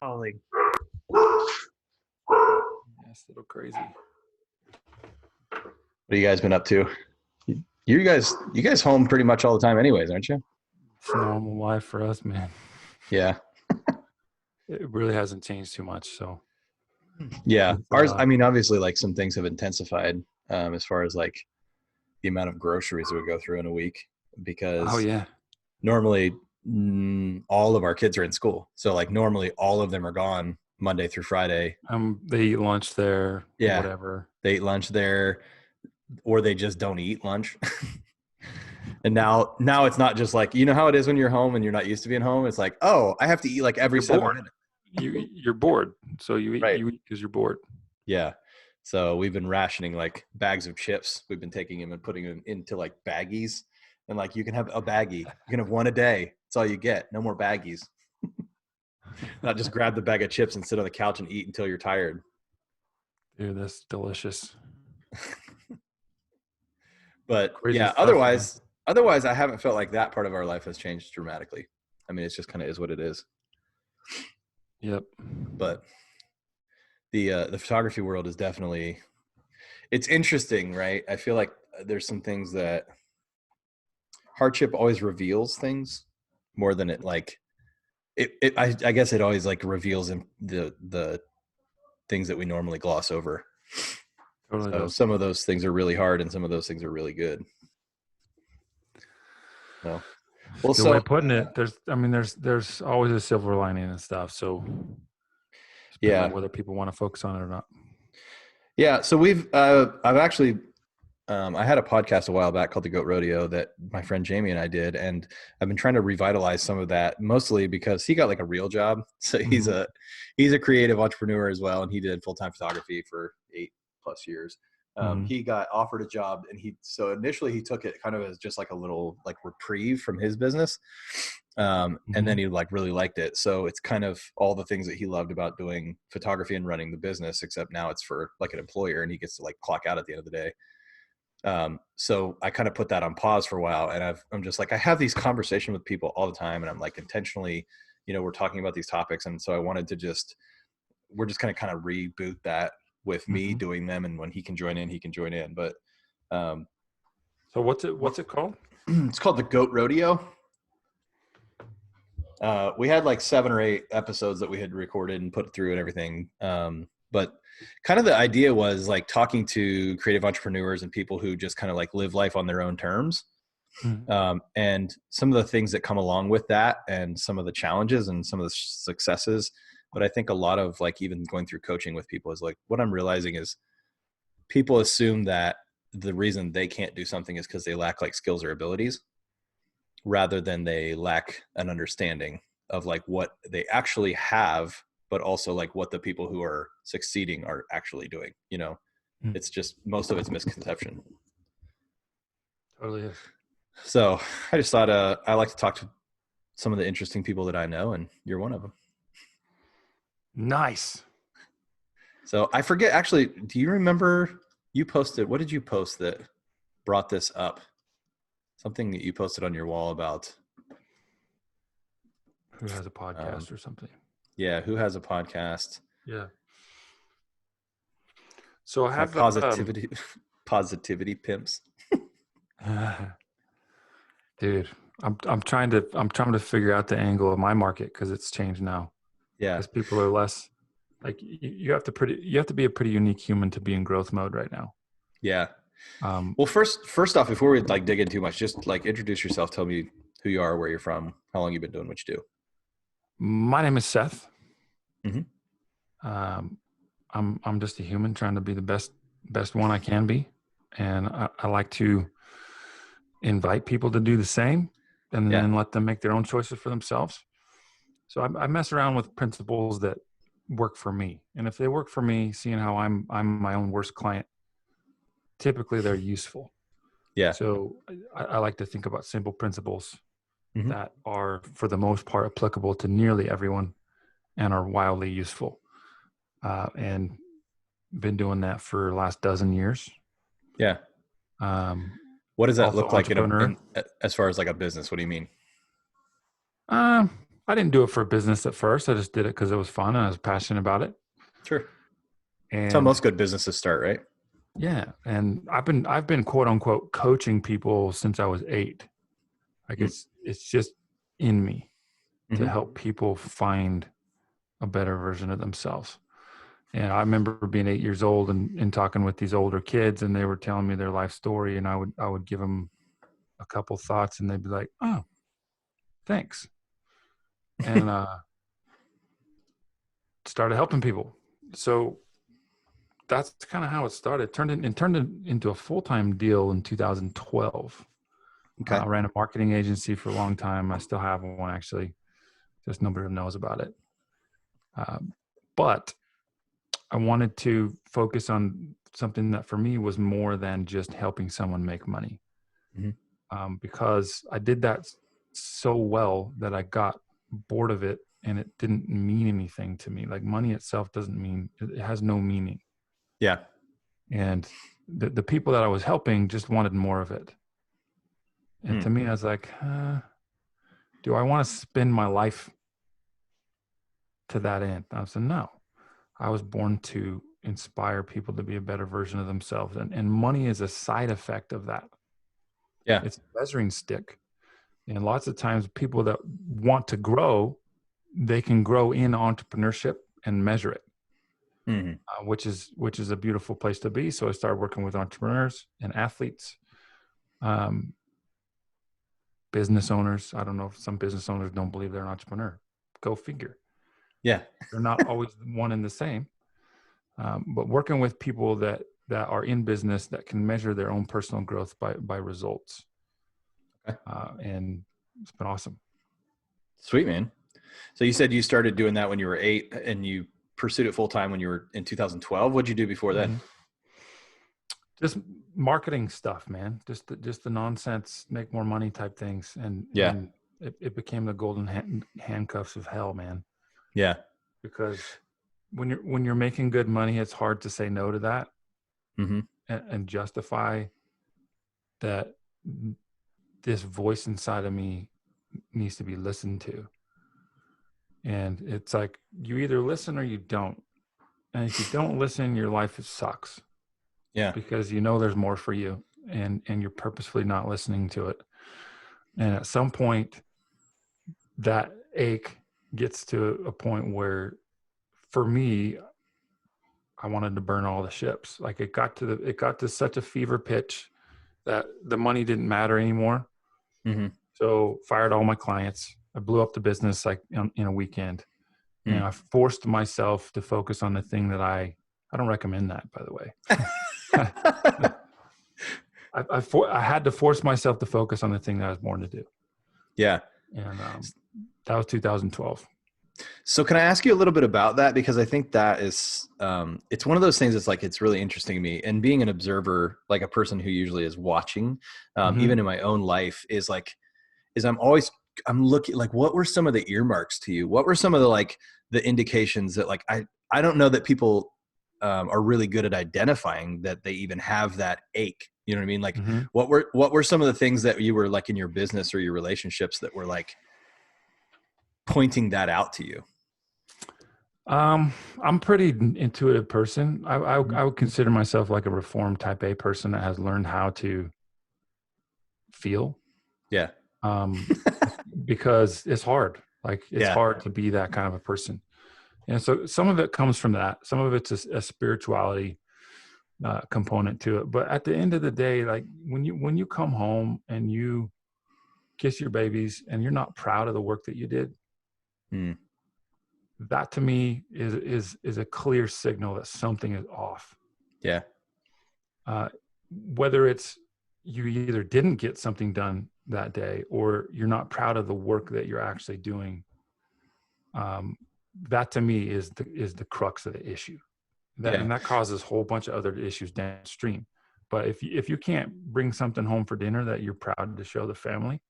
Holy. That's a little crazy. What have you guys been up to? You guys home pretty much all the time anyways, aren't you? It's normal life for us, man. Yeah. It really hasn't changed too much. So Yeah. Ours, I mean, obviously like some things have intensified as far as like the amount of groceries we go through in a week, because normally all of our kids are in school. So like normally all of them are gone Monday through Friday. They eat lunch there. Yeah. Whatever. They eat lunch there, or they just don't eat lunch. And now it's not just like, you know how it is when you're home and you're not used to being home. It's like, oh, I have to eat like every 7 minutes. You're bored. So you eat because you're bored. Yeah. So we've been rationing like bags of chips. We've been taking them and putting them into like baggies. And like, you can have a baggie. You can have one a day. That's all you get. No more baggies. Not just grab the bag of chips and sit on the couch and eat until you're tired. Dude, that's delicious. But crazy stuff, otherwise I haven't felt like that part of our life has changed dramatically. I mean, it's just kind of is what it is. Yep. But the photography world is definitely, it's interesting, right? I feel like there's some things that hardship always reveals things more than it like I guess it always like reveals in the things that we normally gloss over. Totally. So some of those things are really hard and some of those things are really good. So, well, the way of putting it, there's always a silver lining and stuff. So yeah, whether people want to focus on it or not. Yeah. So I've actually, I had a podcast a while back called the Goat Rodeo that my friend Jamie and I did. And I've been trying to revitalize some of that, mostly because he got like a real job. So he's a creative entrepreneur as well. And he did full-time photography for 8+ years. He got offered a job, and so initially he took it kind of as just like a little like reprieve from his business. And then he like really liked it. So it's kind of all the things that he loved about doing photography and running the business, except now it's for like an employer and he gets to like clock out at the end of the day. So I kind of put that on pause for a while, and I'm just like, I have these conversations with people all the time, and I'm like intentionally, we're talking about these topics. And so I wanted to we're just going to kind of reboot that with me doing them. And when he can join in, he can join in. But, so what's it called? It's called the Goat Rodeo. We had like 7 or 8 episodes that we had recorded and put through and everything. But kind of the idea was like talking to creative entrepreneurs and people who just kind of like live life on their own terms. And some of the things that come along with that, and some of the challenges and some of the successes. But I think a lot of like even going through coaching with people is like, what I'm realizing is people assume that the reason they can't do something is because they lack like skills or abilities, rather than they lack an understanding of like what they actually have, but also like what the people who are succeeding are actually doing. It's just, most of it's misconception. Totally is. So I just thought I like to talk to some of the interesting people that I know, and you're one of them. Nice. So I forget, actually, do you remember you posted, what did you post that brought this up? Something that you posted on your wall about who has a podcast or something. Yeah. Who has a podcast? Yeah. So I have positivity pimps. Dude, I'm trying to figure out the angle of my market, because it's changed now. Yeah. Because people are less like, you have to be a pretty unique human to be in growth mode right now. Yeah. Well, first off, before we like dig in too much, just like introduce yourself. Tell me who you are, where you're from, how long you've been doing what you do. My name is Seth. I'm just a human trying to be the best one I can be, and I like to invite people to do the same, and then let them make their own choices for themselves. So I mess around with principles that work for me, and if they work for me, seeing how I'm my own worst client, typically they're useful. Yeah. So I like to think about simple principles that are, for the most part, applicable to nearly everyone and are wildly useful. And been doing that for the last dozen years. Yeah. What does that look like as far as like a business? What do you mean? I didn't do it for business at first. I just did it because it was fun and I was passionate about it. Sure. That's how And most good businesses start, right? yeah, and I've been quote unquote coaching people since I was 8. Like it's just in me to Mm-hmm. help people find a better version of themselves. And I remember being 8 years old and talking with these older kids, and they were telling me their life story, and I would give them a couple thoughts, and they'd be like, "Oh, thanks," and started helping people. So that's kind of how it started. Turned it into a full-time deal in 2012. Okay. I ran a marketing agency for a long time. I still have one, actually. Just nobody knows about it. But I wanted to focus on something that for me was more than just helping someone make money. Because I did that so well that I got bored of it and it didn't mean anything to me. Like money itself it has no meaning. Yeah. And the people that I was helping just wanted more of it. And to me, I was like, do I want to spend my life to that end? I said, no. I was born to inspire people to be a better version of themselves. And money is a side effect of that. Yeah. It's a measuring stick. And lots of times people that want to grow, they can grow in entrepreneurship and measure it, which is a beautiful place to be. So I started working with entrepreneurs and athletes, business owners. I don't know if some business owners don't believe they're an entrepreneur. Go figure. Yeah. They're not always one and the same. But working with people that are in business that can measure their own personal growth by results. Okay. And it's been awesome. Sweet, man. So you said you started doing that when you were 8 and you pursued it full time when you were in 2012. What'd you do before then? Just marketing stuff, man. Just the nonsense, make more money type things. And it became the golden handcuffs of hell, man. Yeah. Because when you're making good money, it's hard to say no to that and justify that this voice inside of me needs to be listened to. And it's like, you either listen or you don't. And if you don't listen, your life sucks. Yeah. Because there's more for you and you're purposefully not listening to it. And at some point, that ache gets to a point where, for me, I wanted to burn all the ships. Like it got to such a fever pitch that the money didn't matter anymore. So fired all my clients. I blew up the business like in a weekend. And I forced myself to focus on the thing that I don't recommend that, by the way. I had to force myself to focus on the thing that I was born to do. Yeah. And that was 2012. So can I ask you a little bit about that? Because I think that is, it's one of those things that's like, it's really interesting to me. And being an observer, like a person who usually is watching, even in my own life, is I'm looking, like, what were some of the earmarks to you? What were some of the indications that I don't know that people are really good at identifying that they even have that ache. You know what I mean? Like what were some of the things that you were like in your business or your relationships that were like pointing that out to you? I'm a pretty intuitive person. I would consider myself like a reformed type A person that has learned how to feel. Yeah. Because it's hard. Like it's hard to be that kind of a person. And so some of it comes from that. Some of it's a spirituality component to it. But at the end of the day, like when you come home and you kiss your babies and you're not proud of the work that you did, that to me is a clear signal that something is off. Yeah. Whether it's you either didn't get something done that day or you're not proud of the work that you're actually doing, that to me is the crux of the issue. And that causes a whole bunch of other issues downstream. But if you can't bring something home for dinner that you're proud to show the family,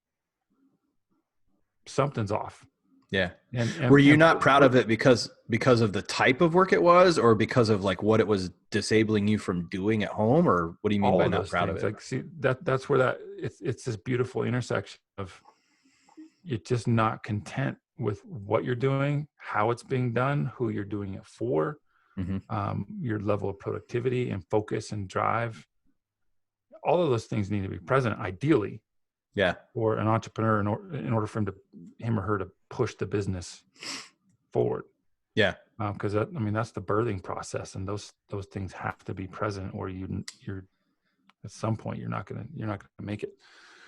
something's off. Yeah. And were you not proud of it because of the type of work it was, or because of like what it was disabling you from doing at home? Or what do you mean by not proud of it? Like, see, that's where it's this beautiful intersection of you're just not content with what you're doing, how it's being done, who you're doing it for, your level of productivity and focus and drive. All of those things need to be present, ideally, for an entrepreneur in order for him or her to push the business forward. Yeah. Because that's the birthing process, and those things have to be present, or you're at some point you're not gonna make it.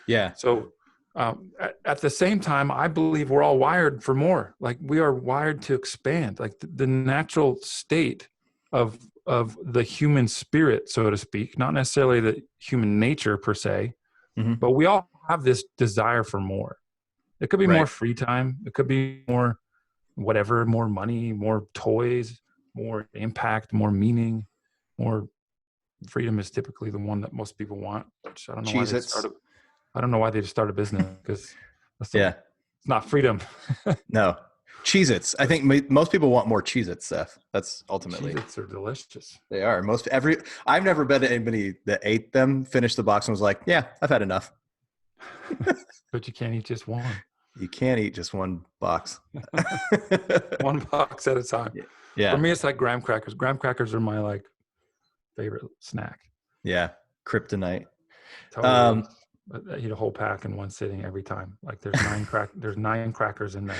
Yeah. So at the same time, I believe we're all wired for more. Like, we are wired to expand. Like, the natural state of the human spirit, so to speak, not necessarily the human nature per se, but we all have this desire for more. It could be more free time. It could be more whatever, more money, more toys, more impact, more meaning, more freedom is typically the one that most people want, which I don't know why they started. I don't know why they just start a business, because it's not freedom. No. Cheez-Its. I think most people want more Cheez-Its, Seth. That's ultimately. Cheez-Its are delicious. They are. I've never been to anybody that ate them, finished the box, and was like, yeah, I've had enough. But you can't eat just one. You can't eat just one box. One box at a time. Yeah. For me, it's like graham crackers. Graham crackers are my favorite snack. Yeah. Kryptonite. Totally. I eat a whole pack in one sitting every time. Like, there's 9 crackers in there.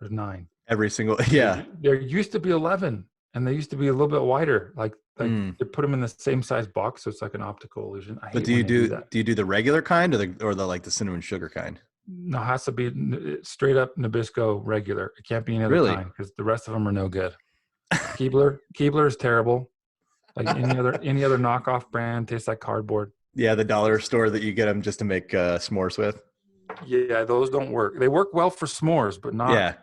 There's 9. Every single. Yeah. There used to be 11, and they used to be a little bit wider. Like they put them in the same size box, so it's like an optical illusion. But do you do the regular kind, or the cinnamon sugar kind? No, it has to be straight up Nabisco regular. It can't be any other kind, because the rest of them are no good. Keebler is terrible. Like any other knockoff brand tastes like cardboard. Yeah, the dollar store that you get them just to make s'mores with. Yeah, those don't work. They work well for s'mores, but not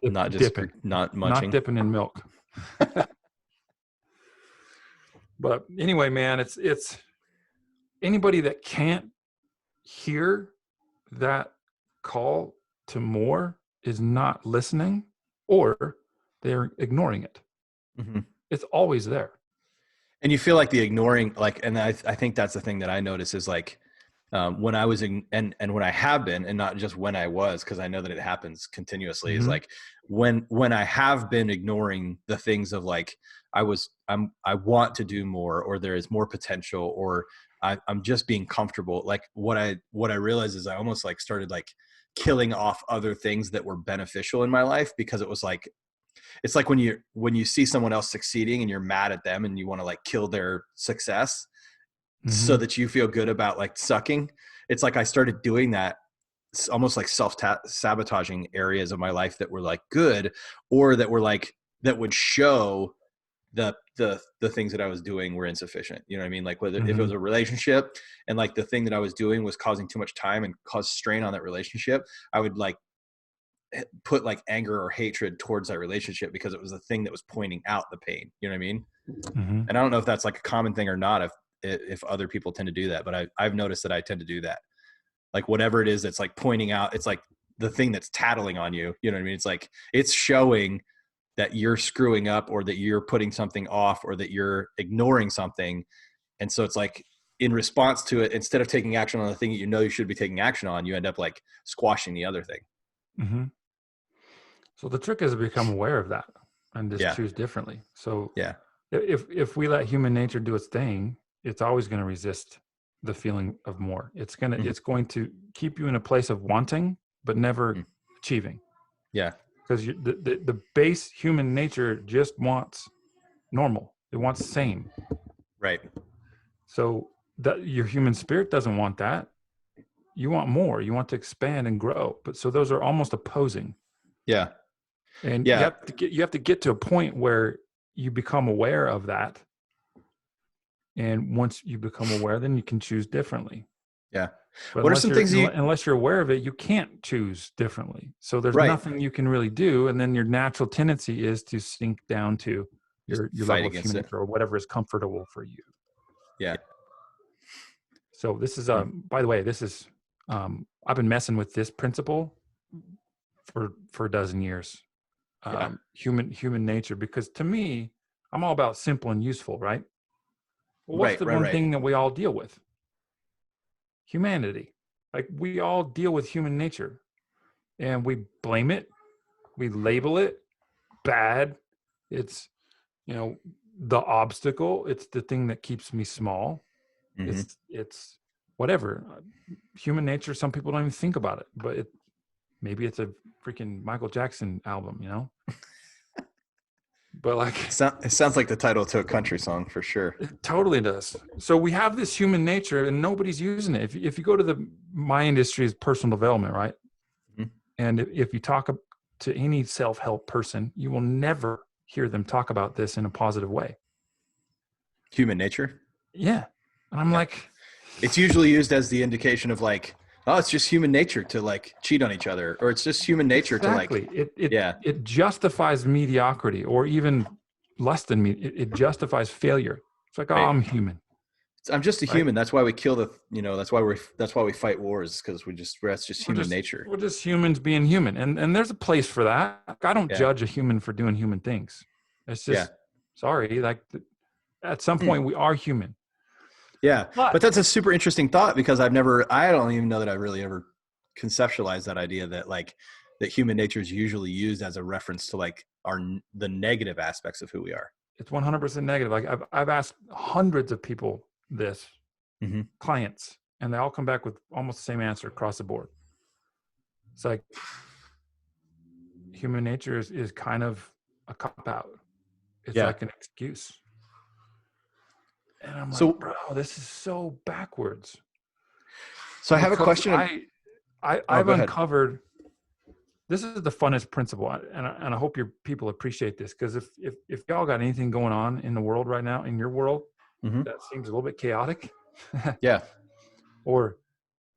not just dipping, not munching, not dipping in milk. But anyway, man, it's anybody that can't hear that call to more is not listening, or they're ignoring it. It's always there. And you feel like the ignoring, and I think that's the thing that I notice is when I was and when I have been, and not just when I was, because I know that it happens continuously, is like when I have been ignoring the things of I want to do more, or there is more potential, or I'm just being comfortable. Like what I realized is I almost started killing off other things that were beneficial in my life, because it was it's like when you see someone else succeeding and you're mad at them and you want to kill their success so that you feel good about sucking. It's like I started doing that. It's almost like self-sabotaging areas of my life that were good, or that were that would show the things that I was doing were insufficient. You know what I mean? Whether if it was a relationship and the thing that I was doing was causing too much time and caused strain on that relationship, I would put anger or hatred towards that relationship because it was the thing that was pointing out the pain. You know what I mean? And I don't know if that's a common thing or not, if other people tend to do that, but I've noticed that I tend to do that. Whatever it is that's pointing out, it's the thing that's tattling on you. You know what I mean? It's it's showing that you're screwing up, or that you're putting something off, or that you're ignoring something. And so it's in response to it, instead of taking action on the thing that you should be taking action on, you end up squashing the other thing. So the trick is to become aware of that and just choose differently. So if we let human nature do its thing, it's always going to resist the feeling of more. It's going to keep you in a place of wanting, but never achieving. Yeah. Because the base human nature just wants normal. It wants sane. Right. So that your human spirit doesn't want that. You want more. You want to expand and grow. But so those are almost opposing. Yeah. And you have to get to a point where you become aware of that. And once you become aware, then you can choose differently. Yeah. But what are some things unless you're aware of it, you can't choose differently. So there's nothing you can really do. And then your natural tendency is to sink down to your level of human nature, or whatever is comfortable for you. Yeah. So this is, by the way, I've been messing with this principle for a dozen years. Human nature, because to me, I'm all about simple and useful, right? Well, what's the one thing that we all deal with? Humanity. We all deal with human nature. and we blame it. We label it bad. It's, the obstacle. It's the thing that keeps me small. Mm-hmm. It's whatever. Human nature. Some people don't even think about it, but maybe it's a freaking Michael Jackson album, But like, It sounds like the title to a country song for sure. it totally does. So we have this human nature, and nobody's using it. If you go to my industry is personal development, right? Mm-hmm. And if you talk to any self-help person, you will never hear them talk about this in a positive way. Human nature. Yeah. And I'm like, it's usually used as the indication of like, oh, it's just human nature to like cheat on each other, or it's just human nature to like, it justifies mediocrity, or even less than me. It justifies failure. It's like, oh, I'm human. I'm just a human. That's why we kill that's why we fight wars. Cause that's just human nature. We're just humans being human. And there's a place for that. I don't judge a human for doing human things. It's just, sorry. Like at some point we are human. Yeah. But that's a super interesting thought, because I don't even know that I really ever conceptualized that idea that like that human nature is usually used as a reference to like the negative aspects of who we are. It's 100% negative. Like I've asked hundreds of people this, clients, and they all come back with almost the same answer across the board. It's like human nature is kind of a cop out. It's like an excuse. And I'm like, bro, this is so backwards. So I have a question. I've uncovered, this is the funnest principle. And I hope your people appreciate this, because if y'all got anything going on in the world right now, in your world, that seems a little bit chaotic. Or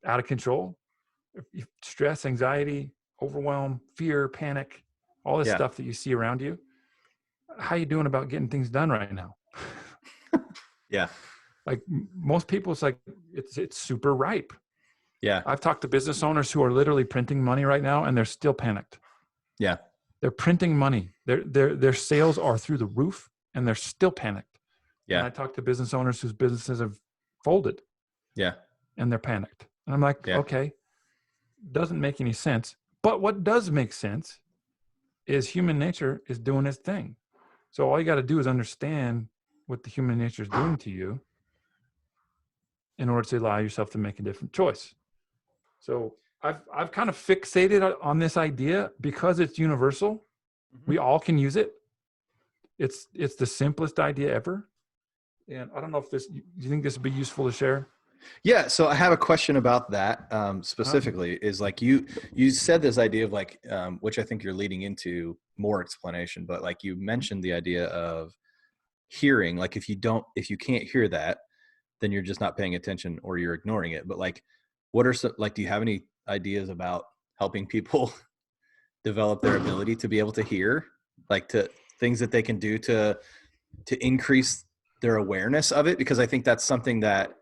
out of control, stress, anxiety, overwhelm, fear, panic, all this stuff that you see around you. How you doing about getting things done right now? Like most people, it's like, it's super ripe. I've talked to business owners who are literally printing money right now, and they're still panicked. They're printing money. Their sales are through the roof, and they're still panicked. And I talk to business owners whose businesses have folded. And they're panicked. And I'm like, okay, doesn't make any sense. But what does make sense is human nature is doing its thing. So all you got to do is understand what the human nature is doing to you in order to allow yourself to make a different choice. So I've kind of fixated on this idea because it's universal. We all can use it. It's the simplest idea ever. And I don't know if do you think this would be useful to share? Yeah. So I have a question about that specifically. Is like you said this idea of like, which I think you're leading into more explanation, but like you mentioned the idea of hearing, like if you can't hear that, then you're just not paying attention or you're ignoring it. But like, do you have any ideas about helping people develop their ability to be able to hear, like to things that they can do to increase their awareness of it? Because I think that's something that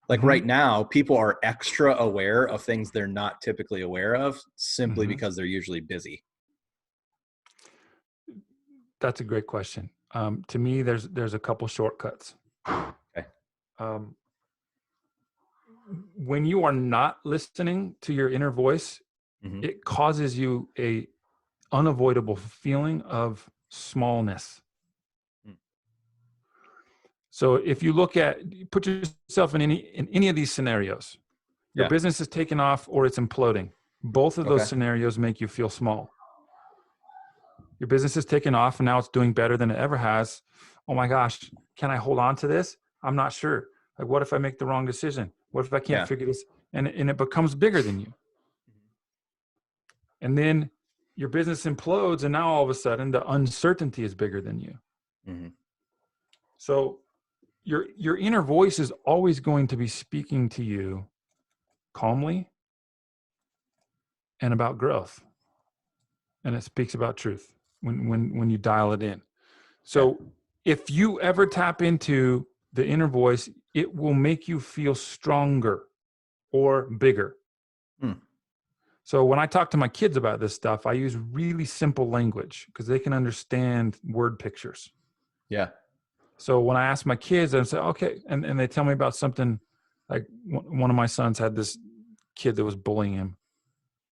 like right now people are extra aware of things they're not typically aware of simply because they're usually busy. That's a great question. To me, there's a couple shortcuts. Okay. When you are not listening to your inner voice, it causes you a unavoidable feeling of smallness. So if you put yourself in any of these scenarios, your business is taking off or it's imploding. Both of those scenarios make you feel small. Your business is taking off and now it's doing better than it ever has. Oh my gosh, can I hold on to this? I'm not sure. Like, what if I make the wrong decision? What if I can't figure this? And it becomes bigger than you. And then your business implodes, and now all of a sudden the uncertainty is bigger than you. So your inner voice is always going to be speaking to you calmly and about growth. And it speaks about truth when you dial it in. So if you ever tap into the inner voice, it will make you feel stronger or bigger. So when I talk to my kids about this stuff, I use really simple language because they can understand word pictures. So when I ask my kids, I say, okay, and they tell me about something, like one of my sons had this kid that was bullying him.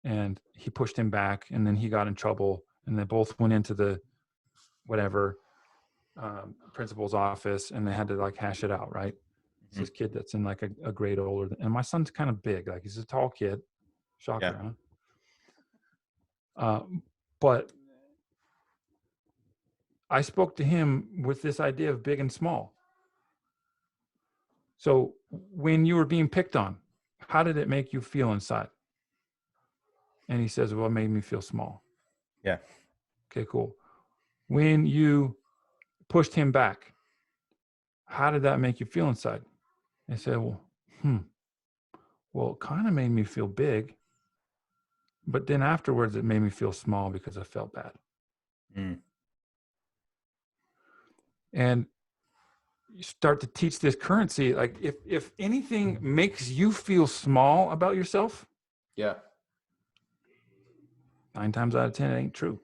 and he pushed him back, and then he got in trouble, and they both went into the whatever principal's office, and they had to like hash it out, right? It's this kid that's in like a grade older and my son's kind of big, like he's a tall kid. Shocker, huh? But I spoke to him with this idea of big and small. So when you were being picked on, how did it make you feel inside? And he says, well, it made me feel small. Yeah. Okay, cool. When you pushed him back, how did that make you feel inside? I said, well, it kind of made me feel big, but then afterwards it made me feel small because I felt bad. And you start to teach this currency, like if anything makes you feel small about yourself, 9 times out of 10 it ain't true.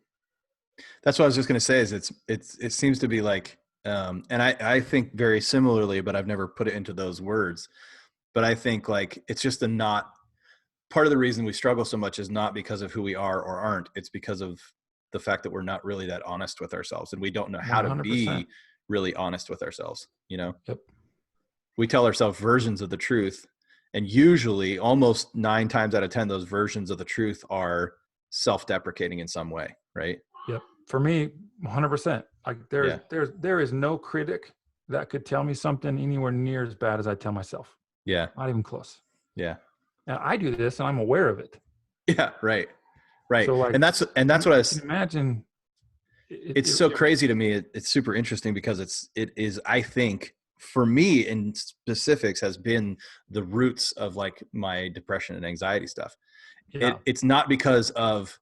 That's what I was just going to say, is it seems to be like, and I think very similarly, but I've never put it into those words. But I think like it's just part of the reason we struggle so much is not because of who we are or aren't. It's because of the fact that we're not really that honest with ourselves, and we don't know how 100%. To be really honest with ourselves. Yep. We tell ourselves versions of the truth, and usually almost 9 times out of 10, those versions of the truth are self-deprecating in some way. Right. Yep. For me, 100%. Like there is no critic that could tell me something anywhere near as bad as I tell myself. Yeah. Not even close. Yeah. And I do this and I'm aware of it. Yeah. Right. Right. So like, and that's what I was, imagine. It's so crazy to me. It's super interesting because it is, I think for me in specifics, has been the roots of like my depression and anxiety stuff. Yeah. It's not because of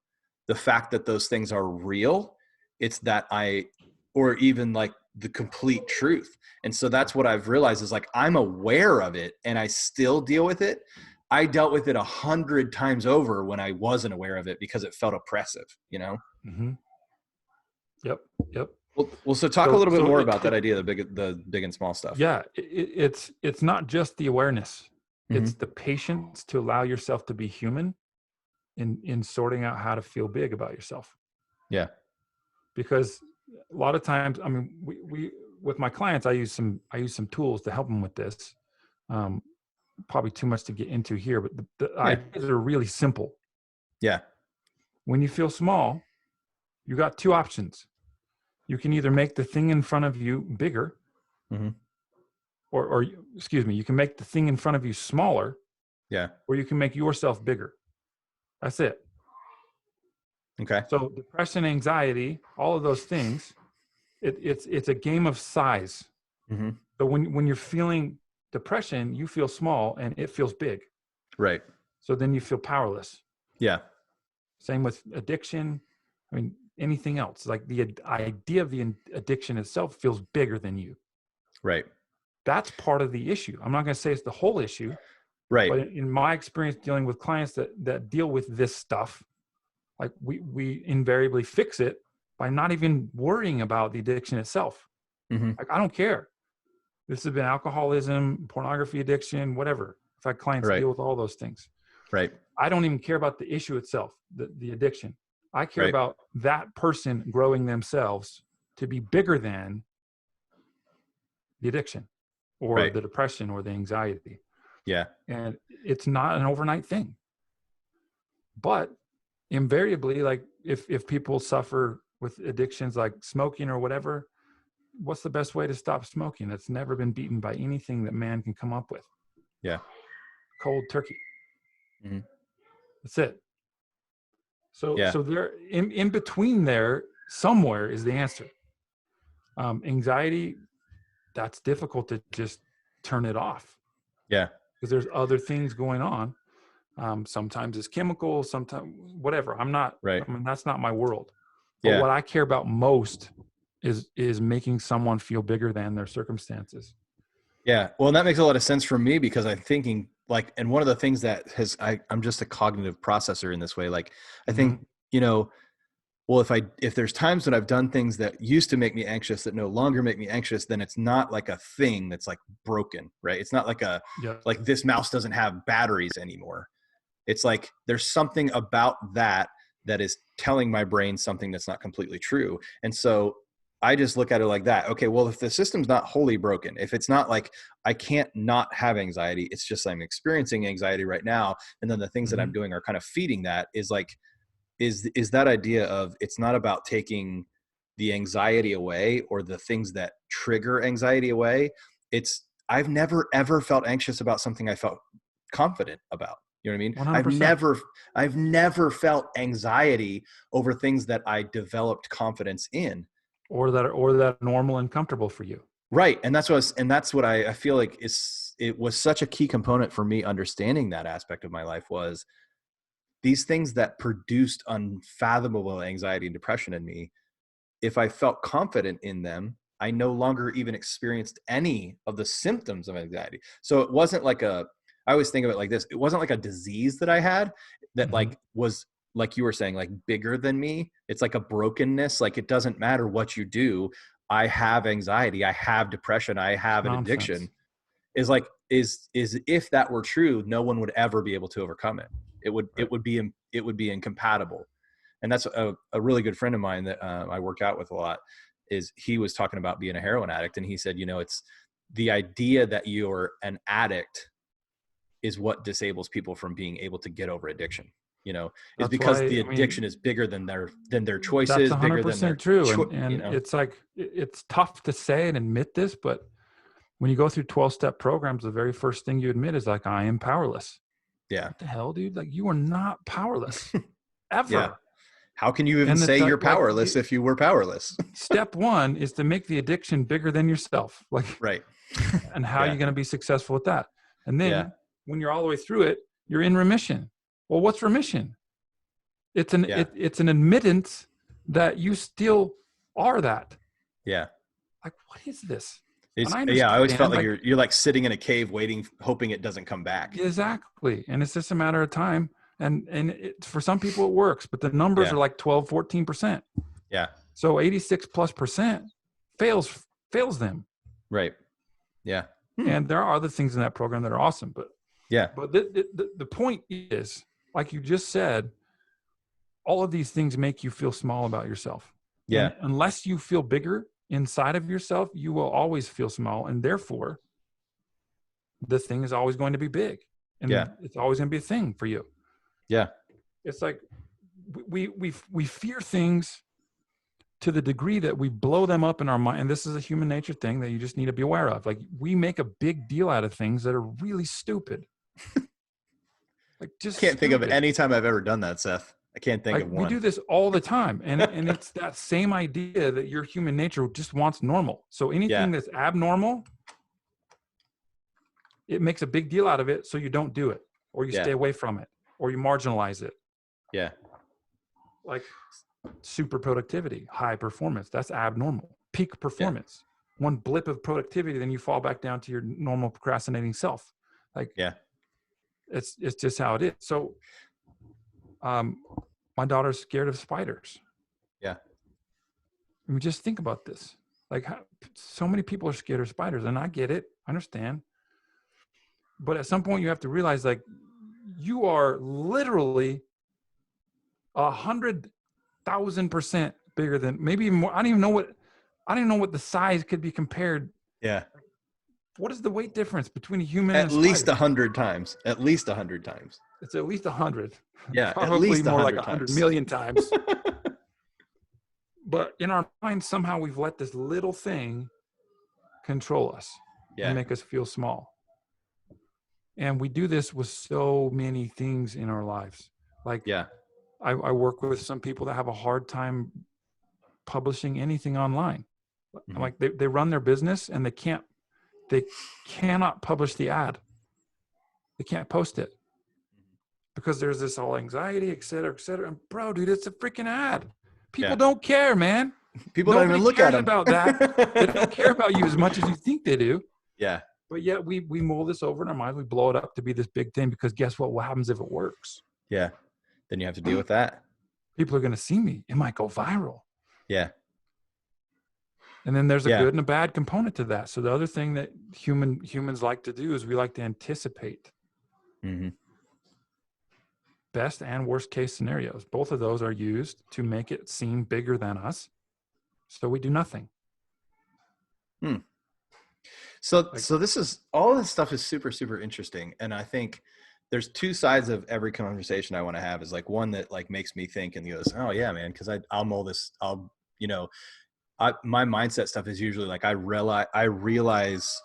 the fact that those things are real. It's that or even like the complete truth. And so that's what I've realized is like, I'm aware of it and I still deal with it. I dealt with it 100 times over when I wasn't aware of it because it felt oppressive, Mm-hmm. Yep. Well, so talk a little bit more about that idea, the big and small stuff. Yeah. It's not just the awareness. Mm-hmm. It's the patience to allow yourself to be human in sorting out how to feel big about yourself. Yeah. Because a lot of times, I mean, we with my clients, I use some tools to help them with this. Probably too much to get into here, but the ideas are really simple. Yeah. When you feel small, you got 2 options. You can either make the thing in front of you bigger, mm-hmm. or excuse me, you can make the thing in front of you smaller. Yeah. Or you can make yourself bigger. That's it. Okay. So depression, anxiety, all of those things, it's a game of size. Mm-hmm. So when you're feeling depression, you feel small and it feels big. Right. So then you feel powerless. Yeah. Same with addiction. I mean, anything else, like the idea of the addiction itself feels bigger than you. Right. That's part of the issue. I'm not going to say it's the whole issue. Right. But in my experience dealing with clients that deal with this stuff, like we invariably fix it by not even worrying about the addiction itself. Mm-hmm. Like, I don't care. This has been alcoholism, pornography addiction, whatever. I've had clients deal with all those things. Right. I don't even care about the issue itself, the addiction. I care about that person growing themselves to be bigger than the addiction or the depression or the anxiety. Yeah. And it's not an overnight thing. But invariably, like if people suffer with addictions like smoking or whatever, what's the best way to stop smoking? That's never been beaten by anything that man can come up with. Yeah. Cold turkey. Mm-hmm. That's it. So there in between there, somewhere is the answer. Anxiety, that's difficult to just turn it off. Yeah. Because there's other things going on. Sometimes it's chemical, sometimes whatever. I mean, that's not my world. But what I care about most is making someone feel bigger than their circumstances. Yeah. Well, and that makes a lot of sense for me because I'm thinking like, and one of the things that I'm just a cognitive processor in this way. Like, I think, well, if there's times when I've done things that used to make me anxious that no longer make me anxious, then it's not like a thing that's like broken, right? It's not like like this mouse doesn't have batteries anymore. It's like there's something about that is telling my brain something that's not completely true. And so I just look at it like that. Okay, well, if the system's not wholly broken, if it's not like I can't not have anxiety, it's just I'm experiencing anxiety right now, and then the things that I'm doing are kind of feeding that, is like, is that idea of it's not about taking the anxiety away or the things that trigger anxiety away. It's, I've never ever felt anxious about something I felt confident about. You know what I mean? 100%. I've never felt anxiety over things that I developed confidence in. Or that are normal and comfortable for you. Right. And that's what I feel like it was such a key component for me understanding that aspect of my life, was these things that produced unfathomable anxiety and depression in me. If I felt confident in them, I no longer even experienced any of the symptoms of anxiety. So it wasn't like I always think of it like this. It wasn't like a disease that I had that like was, like you were saying, like bigger than me. It's like a brokenness. Like it doesn't matter what you do. I have anxiety. I have depression. I have an addiction. Is like, is if that were true, no one would ever be able to overcome it. It would be incompatible. And that's a really good friend of mine that I work out with a lot. Is he was talking about being a heroin addict. And he said, it's the idea that you're an addict is what disables people from being able to get over addiction. Is because the addiction is bigger than their choices. That's 100% bigger than their true. And it's like, it's tough to say and admit this, but when you go through 12-step programs, the very first thing you admit is like, I am powerless. Yeah. What the hell, dude? Like, you are not powerless ever. Yeah. How can you even say you're powerless if you were powerless? Step one is to make the addiction bigger than yourself. Like, right. And how are you going to be successful with that? And then when you're all the way through it, you're in remission. Well, what's remission? It's an admittance that you still are that. Yeah. Like, what is this? I always felt like you're like sitting in a cave waiting, hoping it doesn't come back. Exactly. And it's just a matter of time. And for some people it works, but the numbers are like 12, 14%. Yeah. So 86+% fails them. Right. Yeah. And there are other things in that program that are awesome, but the point is, like you just said, all of these things make you feel small about yourself. Yeah. And unless you feel bigger inside of yourself, you will always feel small. And therefore, the thing is always going to be big. And it's always going to be a thing for you. Yeah. It's like we fear things to the degree that we blow them up in our mind. And this is a human nature thing that you just need to be aware of. Like, we make a big deal out of things that are really stupid. Like, just can't think of any time I've ever done that, Seth. I can't think of one. We do this all the time. And it's that same idea that your human nature just wants normal. So anything that's abnormal, it makes a big deal out of it. So you don't do it, or you stay away from it, or you marginalize it. Yeah. Like super productivity, high performance, that's abnormal. Peak performance. One blip of productivity, then you fall back down to your normal procrastinating self. Like, it's just how it is. So, my daughter's scared of spiders. Yeah. I mean, just think about this. Like, so many people are scared of spiders, and I get it. I understand. But at some point you have to realize, like, you are literally 100,000% bigger than, maybe even more. I don't even know what the size could be compared. Yeah. What is the weight difference between a human and a spider? At least 100 times. At least 100 times. It's at least 100. Yeah. Probably at least more 100 like 100 times. million times. But in our minds, somehow we've let this little thing control us and make us feel small. And we do this with so many things in our lives. Like, I work with some people that have a hard time publishing anything online. Mm-hmm. Like, they run their business and they cannot publish the ad. They can't post it because there's this all anxiety, et cetera, et cetera. And bro, dude, it's a freaking ad. People don't care, man. People don't even look at them about that. They don't care about you as much as you think they do. Yeah. But yet we mold this over in our minds. We blow it up to be this big thing because guess what? What happens if it works? Yeah. Then you have to deal with that. People are going to see me. It might go viral. Yeah. And then there's a good and a bad component to that. So the other thing that humans like to do is we like to anticipate. Mm-hmm. best and worst case scenarios. Both of those are used to make it seem bigger than us. So we do nothing. So this is, all this stuff is super, super interesting. And I think there's two sides of every conversation I want to have. Is like one that like makes me think and goes, oh yeah, man. Cause I'll mull this. My mindset stuff is usually like, I realize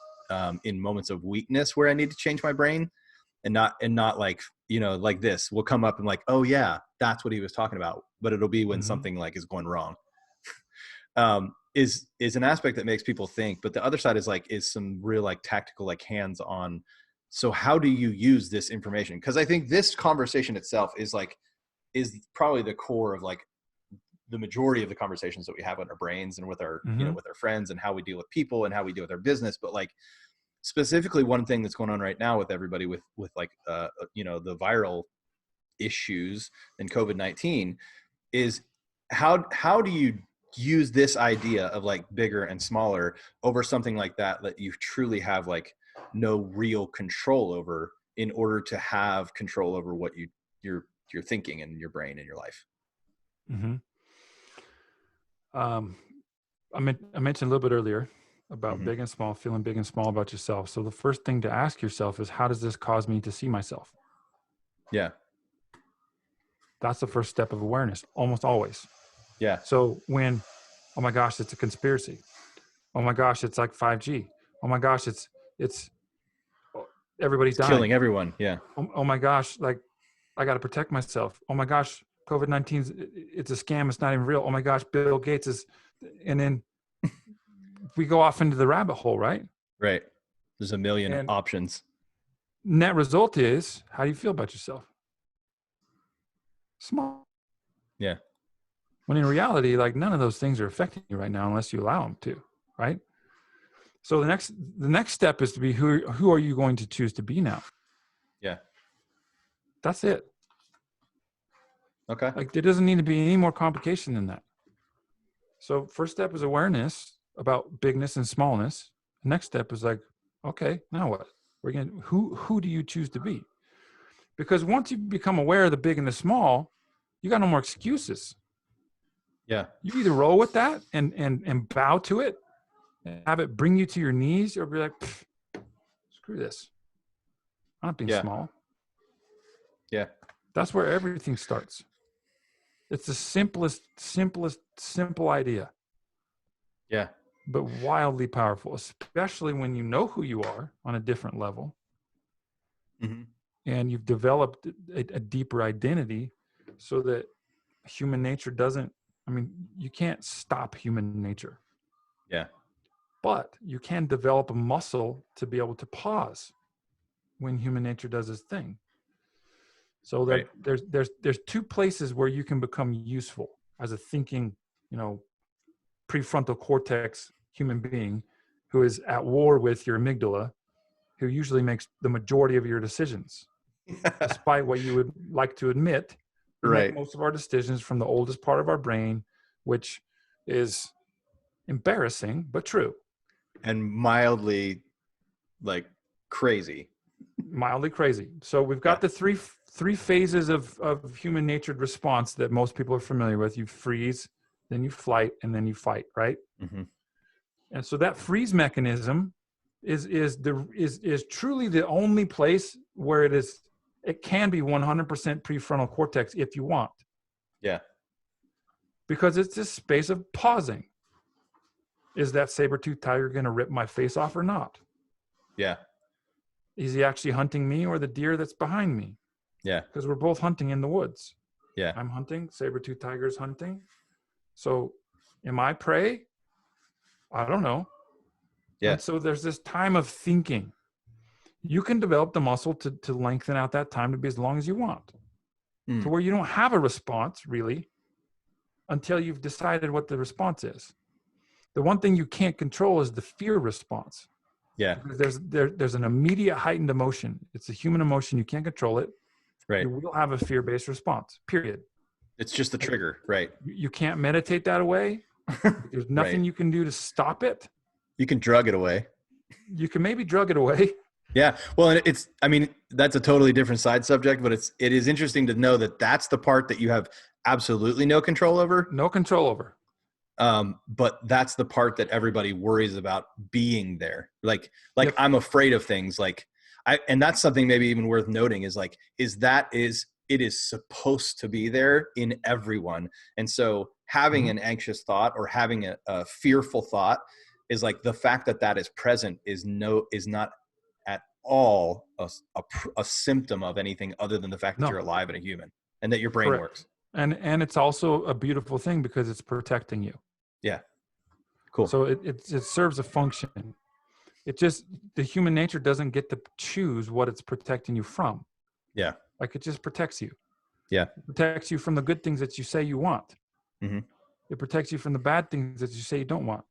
in moments of weakness where I need to change my brain, and not like, like this will come up and like, oh yeah, that's what he was talking about. But it'll be when something like is going wrong. Is an aspect that makes people think. But the other side is some real like tactical, like hands-on. So how do you use this information? Because I think this conversation itself is probably the core of like the majority of the conversations that we have in our brains and with our, with our friends, and how we deal with people and how we deal with our business. But like specifically one thing that's going on right now with everybody with like, the viral issues and COVID-19 is how do you use this idea of like bigger and smaller over something like that you truly have like no real control over, in order to have control over what you're thinking in your brain and your life? I mentioned a little bit earlier about big and small, feeling big and small about yourself. So the first thing to ask yourself is, how does this cause me to see myself? Yeah. That's the first step of awareness, almost always. Yeah. So when, oh my gosh, it's a conspiracy. Oh my gosh, it's like 5G. Oh my gosh, it's everybody's dying. Killing everyone. Yeah. Oh my gosh, like I got to protect myself. Oh my gosh, COVID-19, it's a scam. It's not even real. Oh my gosh, Bill Gates is, and then we go off into the rabbit hole, right? Right. There's a million options. Net result is, how do you feel about yourself? Small. Yeah. When in reality, like none of those things are affecting you right now unless you allow them to, right? So the next step is to be, who are you going to choose to be now? Yeah. That's it. Okay. Like there doesn't need to be any more complication than that. So first step is awareness about bigness and smallness. The next step is like, okay, now what? Who do you choose to be? Because once you become aware of the big and the small, you got no more excuses. Yeah. You either roll with that and bow to it and have it bring you to your knees, or be like, screw this. I'm not being small. Yeah. That's where everything starts. It's the simple idea. Yeah. But wildly powerful, especially when you know who you are on a different level. And you've developed a deeper identity, so that human nature you can't stop human nature. Yeah. But you can develop a muscle to be able to pause when human nature does its thing. So that there's two places where you can become useful as a thinking, prefrontal cortex human being who is at war with your amygdala, who usually makes the majority of your decisions, despite what you would like to admit. We make most of our decisions from the oldest part of our brain, which is embarrassing, but true. And mildly like crazy. Mildly crazy. So we've got the three phases of human natured response that most people are familiar with. You freeze, then you flight, and then you fight, right? And so that freeze mechanism is truly the only place where it can be 100% prefrontal cortex if you want. Yeah. Because it's this space of pausing. Is that saber-toothed tiger going to rip my face off or not? Yeah. Is he actually hunting me or the deer that's behind me? Yeah. Because we're both hunting in the woods. Yeah. I'm hunting, saber-toothed tiger's hunting. So am I prey? I don't know. Yeah. And so there's this time of thinking. You can develop the muscle to lengthen out that time to be as long as you want. To where you don't have a response, really, until you've decided what the response is. The one thing you can't control is the fear response. Yeah. Because there's an immediate heightened emotion. It's a human emotion. You can't control it. Right. You will have a fear-based response, period. It's just the trigger. Right. You can't meditate that away. There's nothing you can do to stop it. You can drug it away. You can maybe drug it away. Yeah. Well, and I mean, that's a totally different side subject, but it is interesting to know that that's the part that you have absolutely no control over. No control over. But that's the part that everybody worries about being there. Like Yep. I'm afraid of things and that's something maybe even worth noting is it is supposed to be there in everyone. And so having an anxious thought or having a fearful thought is like the fact that that is present is not at all a symptom of anything other than the fact that you're alive and a human and that your brain Correct. works. And it's also a beautiful thing because it's protecting you. Yeah. Cool. So it serves a function. The human nature doesn't get to choose what it's protecting you from. Yeah. Like it just protects you. Yeah. It protects you from the good things that you say you want. Mm-hmm. It protects you from the bad things that you say you don't want.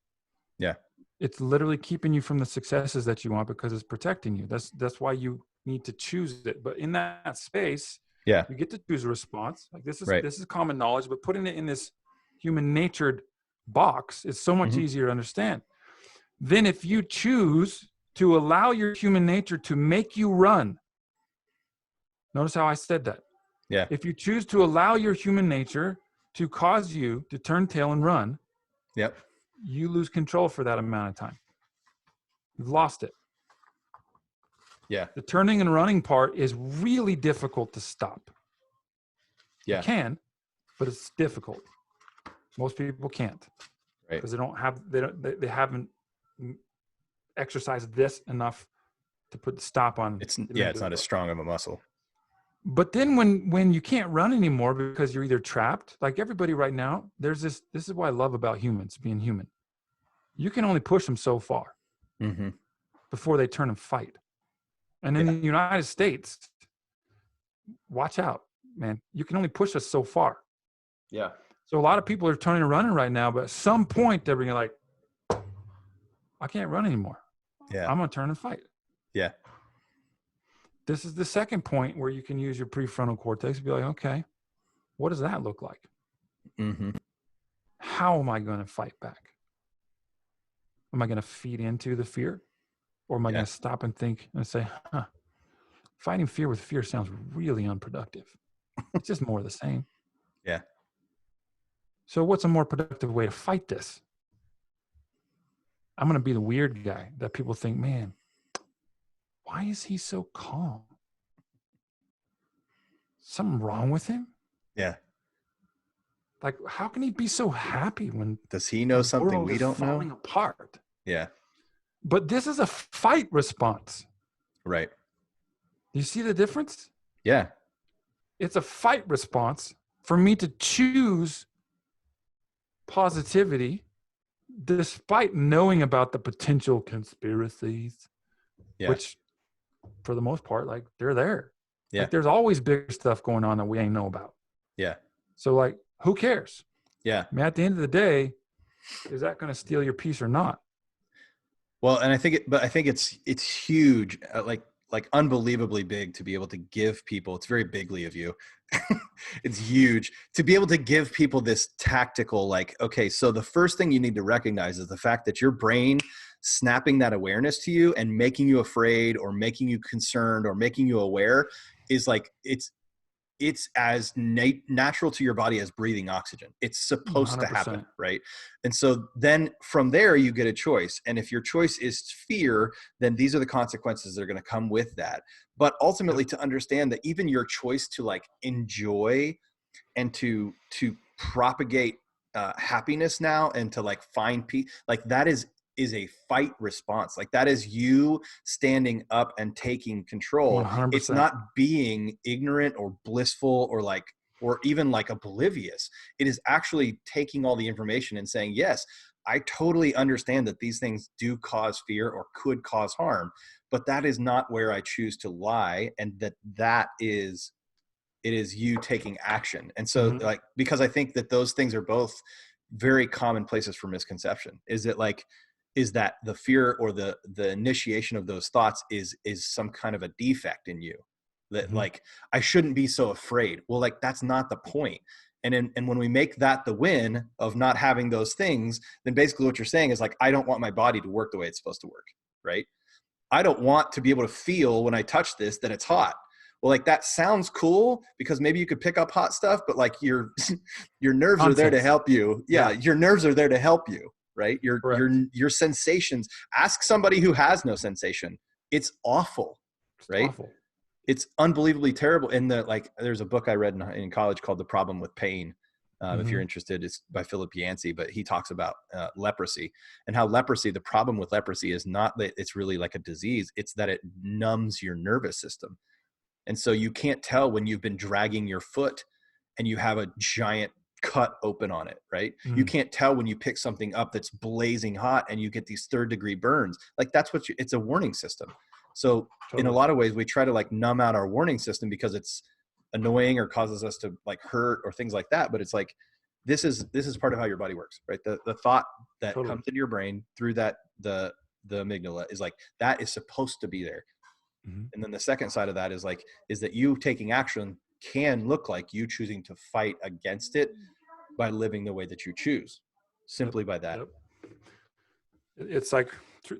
Yeah. It's literally keeping you from the successes that you want because it's protecting you. That's why you need to choose it. But in that space, yeah, you get to choose a response. Like this is common knowledge, but putting it in this human natured box is so much easier to understand. Then if you choose to allow your human nature to make you run, notice how I said that. Yeah. If you choose to allow your human nature to cause you to turn tail and run, yep, you lose control for that amount of time. You've lost it. Yeah. The turning and running part is really difficult to stop. Yeah. You can, but it's difficult. Most people can't. Right. Because they haven't exercised this enough to put the stop on. It's not as strong of a muscle. But then when you can't run anymore because you're either trapped, like everybody right now, this is what I love about humans, being human. You can only push them so far before they turn and fight. And in the United States, watch out, man. You can only push us so far. Yeah. So a lot of people are turning and running right now, but at some point they're being like, I can't run anymore. Yeah. I'm going to turn and fight. Yeah. This is the second point where you can use your prefrontal cortex and be like, okay, what does that look like? How am I going to fight back? Am I going to feed into the fear? Or am I going to stop and think and say, fighting fear with fear sounds really unproductive. It's just more of the same. Yeah. So what's a more productive way to fight this? I'm going to be the weird guy that people think, man, why is he so calm? Something wrong with him? Yeah. Like, how can he be so happy when does he know something we don't know? Falling apart. Yeah. But this is a fight response. Right. You see the difference? Yeah. It's a fight response for me to choose positivity despite knowing about the potential conspiracies, which for the most part, like they're there. Yeah. Like there's always bigger stuff going on that we ain't know about. Yeah. So like, who cares? Yeah. I mean, at the end of the day, is that going to steal your peace or not? Well, and I think it's huge, like unbelievably big to be able to give people, it's very bigly of you. It's huge to be able to give people this tactical, like, okay, so the first thing you need to recognize is the fact that your brain snapping that awareness to you and making you afraid or making you concerned or making you aware is like, it's as natural to your body as breathing oxygen. It's supposed 100%. To happen, right? And so then from there, you get a choice. And if your choice is fear, then these are the consequences that are going to come with that. But ultimately, to understand that even your choice to like enjoy and to propagate happiness now and to like find peace, like that is a fight response. Like that is you standing up and taking control. 100%. It's not being ignorant or blissful or even like oblivious. It is actually taking all the information and saying, yes, I totally understand that these things do cause fear or could cause harm, but that is not where I choose to lie. And it is you taking action. And so like, because I think that those things are both very common places for misconception. Is that the fear or the initiation of those thoughts is some kind of a defect in you that like, I shouldn't be so afraid. Well, like that's not the point. And when we make that the win of not having those things, then basically what you're saying is like, I don't want my body to work the way it's supposed to work. Right. I don't want to be able to feel when I touch this that it's hot. Well, like that sounds cool because maybe you could pick up hot stuff, but like your nerves are there to help you. Yeah, your nerves are there to help you, right? Your sensations. Ask somebody who has no sensation. It's awful, right? Awful. It's unbelievably terrible. And there's a book I read in college called The Problem with Pain. If you're interested, it's by Philip Yancey, but he talks about leprosy and how the problem with leprosy is not that it's really like a disease. It's that it numbs your nervous system. And so you can't tell when you've been dragging your foot and you have a giant cut open on it, right? You can't tell when you pick something up that's blazing hot and you get these 3rd-degree burns. Like that's it's a warning system. So in a lot of ways, we try to like numb out our warning system because it's annoying or causes us to like hurt or things like that. But it's like, this is part of how your body works, right? The thought that comes into your brain through the amygdala is like, that is supposed to be there. And then the second side of that is that you taking action can look like you choosing to fight against it by living the way that you choose, simply by that. It's like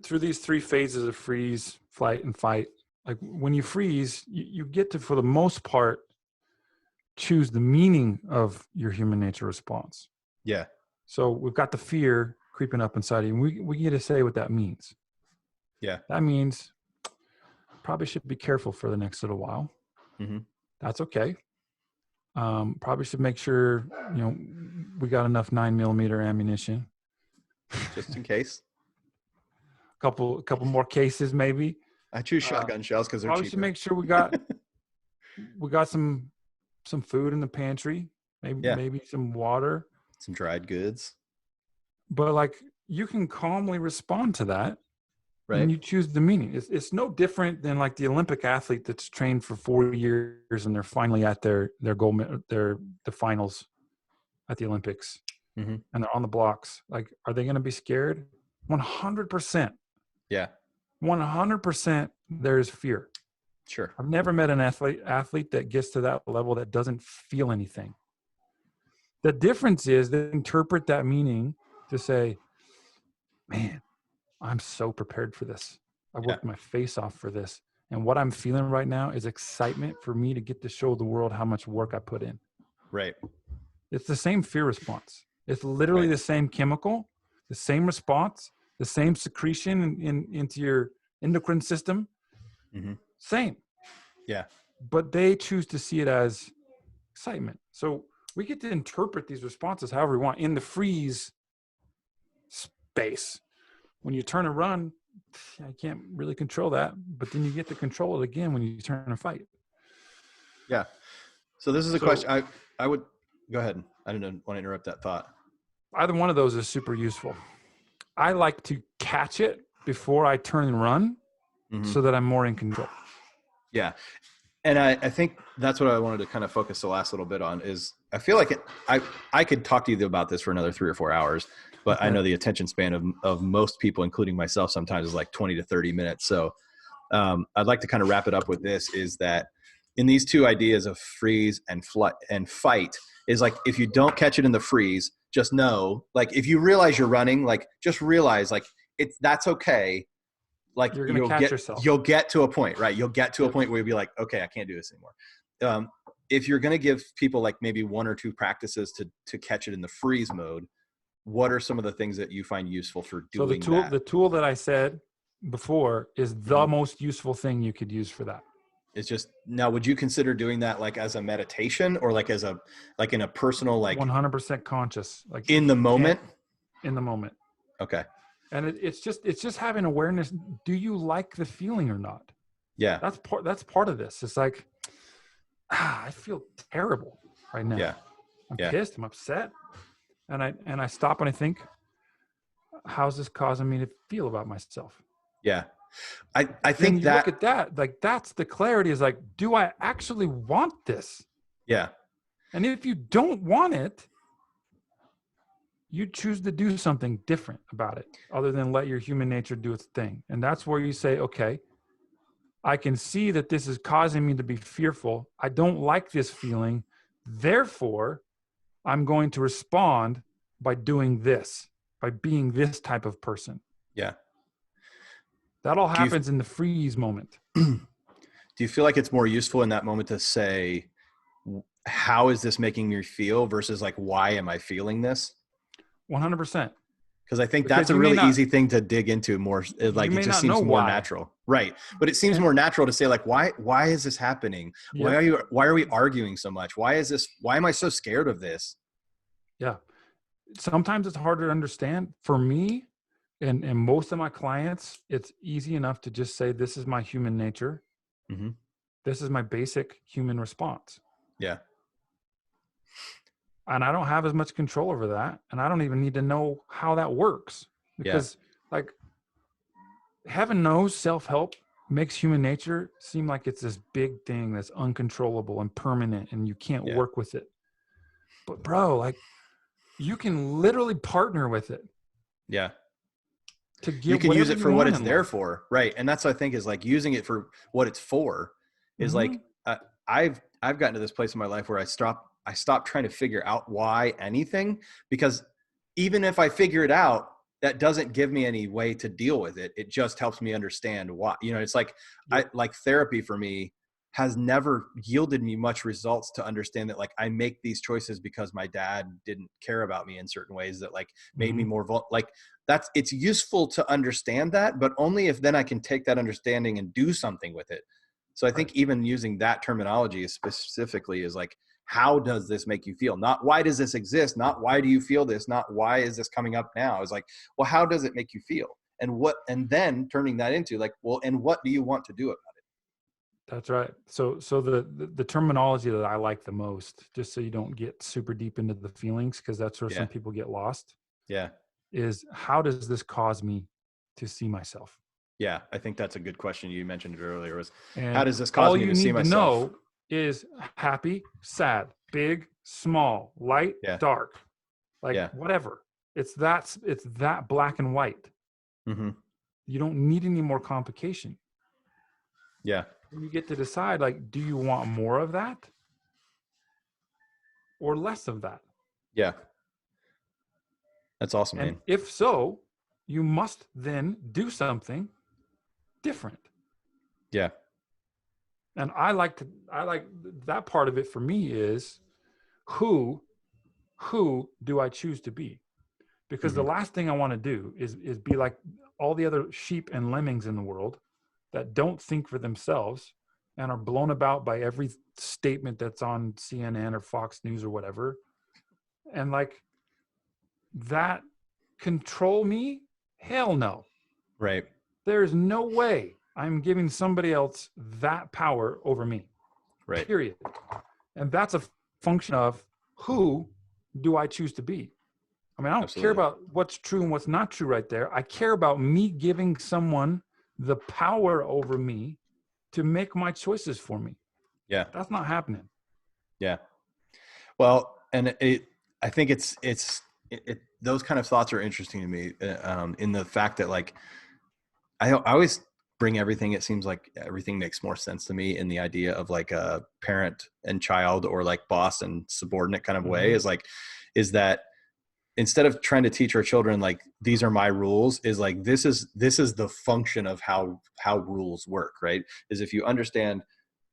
through these 3 phases of freeze, flight, and fight. Like when you freeze, you get to, for the most part, choose the meaning of your human nature response. Yeah. So we've got the fear creeping up inside of you. And we get to say what that means. Yeah. That means probably should be careful for the next little while. That's okay. Probably should make sure, we got enough 9mm ammunition. Just in case. Couple more cases, maybe. I choose shotgun shells because they're cheaper. Probably should make sure we got some food in the pantry, maybe some water, some dried goods. But like you can calmly respond to that. Right. And you choose the meaning. It's no different than like the Olympic athlete that's trained for 4 years and they're finally at their goal, the finals at the Olympics, and they're on the blocks. Like, are they going to be scared? 100%. Yeah. 100%. There's fear. Sure. I've never met an athlete that gets to that level that doesn't feel anything. The difference is they interpret that meaning to say, man, I'm so prepared for this. I worked my face off for this. And what I'm feeling right now is excitement for me to get to show the world how much work I put in. Right. It's the same fear response. It's literally the same chemical, the same response, the same secretion into your endocrine system. Same. Yeah. But they choose to see it as excitement. So we get to interpret these responses however we want. In the freeze space, when you turn and run, I can't really control that, but then you get to control it again when you turn and fight. Yeah. So this is a question. I would go ahead. I didn't want to interrupt that thought. Either one of those is super useful. I like to catch it before I turn and run so that I'm more in control. Yeah. And I think that's what I wanted to kind of focus the last little bit on is I feel like I could talk to you about this for another 3 or 4 hours, but I know the attention span of most people, including myself, sometimes is like 20 to 30 minutes. So I'd like to kind of wrap it up with this is that in these 2 ideas of freeze and fight is like, if you don't catch it in the freeze, just know, like, if you realize you're running, like, just realize like that's okay. Like you'll get to a point, right? You'll get to a point where you'll be like, okay, I can't do this anymore. If you're going to give people like maybe 1 or 2 practices to catch it in the freeze mode, what are some of the things that you find useful for doing that? The tool that I said before is the most useful thing you could use for that. It's just, now, would you consider doing that like as a meditation or like like in a personal, like 100% conscious, like in the moment? In the moment. Okay. And it's just having awareness. Do you like the feeling or not? Yeah. That's part of this. It's like, I feel terrible right now. Yeah. I'm pissed. I'm upset. And I stop and I think, how's this causing me to feel about myself? Yeah. I think you look at that, like, that's the clarity is like, do I actually want this? Yeah. And if you don't want it, you choose to do something different about it other than let your human nature do its thing. And that's where you say, okay, I can see that this is causing me to be fearful. I don't like this feeling. Therefore, I'm going to respond by doing this, by being this type of person. Yeah. That all Do you, happens in the freeze moment. do you feel like it's more useful in that moment to say, how is this making me feel versus like, why am I feeling this? 100%. Because I think Because that's a really easy thing to dig into more. you Like, it may just not know seems more why. natural. Right. But it seems And more natural to say like, why is this happening? yep. Why are we arguing so much? Why am I so scared of this? Yeah. Sometimes it's harder to understand. For me and most of my clients, it's easy enough to just say, this is my human nature. Mm-hmm. This is my basic human response. Yeah. And I don't have as much control over that. And I don't even need to know how that works, Yeah. because like heaven knows self-help makes human nature seem like it's this big thing that's uncontrollable and permanent and you can't Yeah. work with it. But bro, like you can literally partner with it Yeah. to You get can use whatever it you for what want it's in there life. for. Right. And that's what I think is like using it for what it's for is Mm-hmm. like, I've gotten to this place in my life where I stopped trying to figure out why anything, because even if I figure it out, that doesn't give me any way to deal with it. It just helps me understand why. It's like, Yep. like therapy for me has never yielded me much results to understand that like I make these choices because my dad didn't care about me in certain ways that like made me Mm-hmm. more like it's useful to understand that, but only if then I can take that understanding and do something with it. So I Right. think even using that terminology specifically is like, how does this make you feel? Not why does this exist? Not why do you feel this? Not why is this coming up now? It's like, well, how does it make you feel? And then turning that into like, well, and what do you want to do about it? That's right. So the terminology that I like the most, just so you don't get super deep into the feelings, because that's where Yeah. some people get lost, Yeah. is how does this cause me to see myself? Yeah. I think that's a good question. You mentioned it earlier was, how And does this cause all me you to see need to myself? know is happy, sad, big, small, light, Yeah. dark, like Yeah. whatever. It's that black and white. Mm-hmm. You don't need any more complication. Yeah. You get to decide, like, do you want more of that or less of that? Yeah. That's awesome, And man. if so, you must then do something different. Yeah. And I like that part of it for me is who do I choose to be? Because Mm-hmm. the last thing I want to do is be like all the other sheep and lemmings in the world that don't think for themselves and are blown about by every statement that's on CNN or Fox News or whatever. And like that control me? Hell no. Right. There's no way I'm giving somebody else that power over me, Right. period. And that's a function of who do I choose to be? I mean, I don't care Absolutely. about what's true and what's not true right there. I care about me giving someone the power over me to make my choices for me. Yeah. That's not happening. Yeah. Well, and I think those kind of thoughts are interesting to me, in the fact that like, I always bring everything. It seems like everything makes more sense to me in the idea of like a parent and child, or like boss and subordinate kind of way, Mm-hmm. is that instead of trying to teach our children, like, these are my rules, is like, this is the function of how rules work. Right. Is if you understand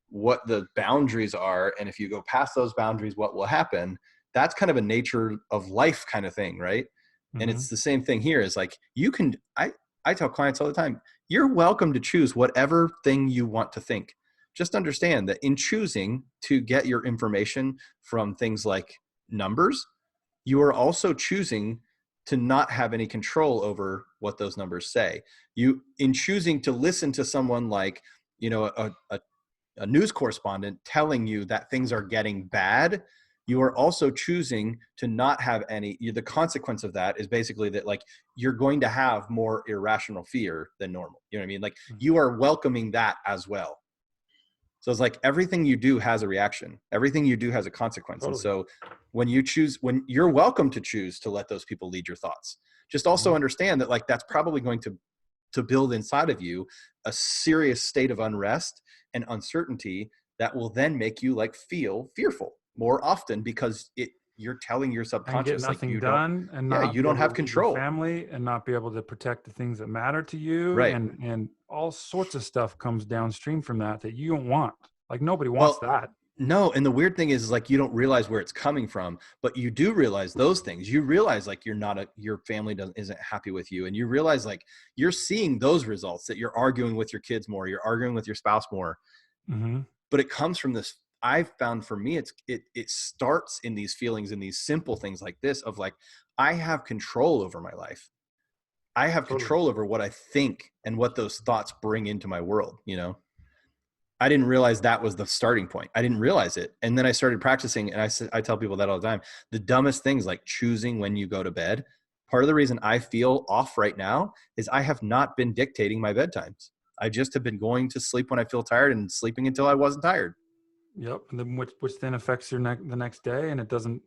what the boundaries are, and if you go past those boundaries, what will happen. That's kind of a nature of life kind of thing. Right. And Mm-hmm. it's the same thing here, is like, I tell clients all the time, you're welcome to choose whatever thing you want to think. Just understand that in choosing to get your information from things like numbers, you are also choosing to not have any control over what those numbers say. You, in choosing to listen to someone like, a news correspondent telling you that things are getting bad, you are also choosing to not have any. The consequence of that is basically that, like, you're going to have more irrational fear than normal. You know what I mean? Like, you are welcoming that as well. So it's like everything you do has a reaction. Everything you do has a consequence. And Totally. so when you're welcome to choose to let those people lead your thoughts, just Mm-hmm. also understand that, like, that's probably going to build inside of you a serious state of unrest and uncertainty that will then make you like feel fearful more often, because you're telling your and get subconscious like nothing you don't, done and yeah, not you be don't able have to leave your control. family and not be able to protect the things that matter to you. Right. And all sorts of stuff comes downstream from that you don't want. Like nobody wants Well, that. no. And the weird thing is like, you don't realize where it's coming from, but you do realize those things. You realize like your family isn't happy with you. And you realize like you're seeing those results, that you're arguing with your kids more, you're arguing with your spouse more. Mm-hmm. But it comes from this. I've found for me, it starts in these feelings, in these simple things like this of like, I have control over my life. I have Totally. control over what I think and what those thoughts bring into my world. You know, I didn't realize that was the starting point. I didn't realize it. And then I started practicing, and I tell people that all the time. The dumbest things, like choosing when you go to bed. Part of the reason I feel off right now is I have not been dictating my bedtimes. I just have been going to sleep when I feel tired and sleeping until I wasn't tired. Yep. And then which then affects the next day. And it doesn't,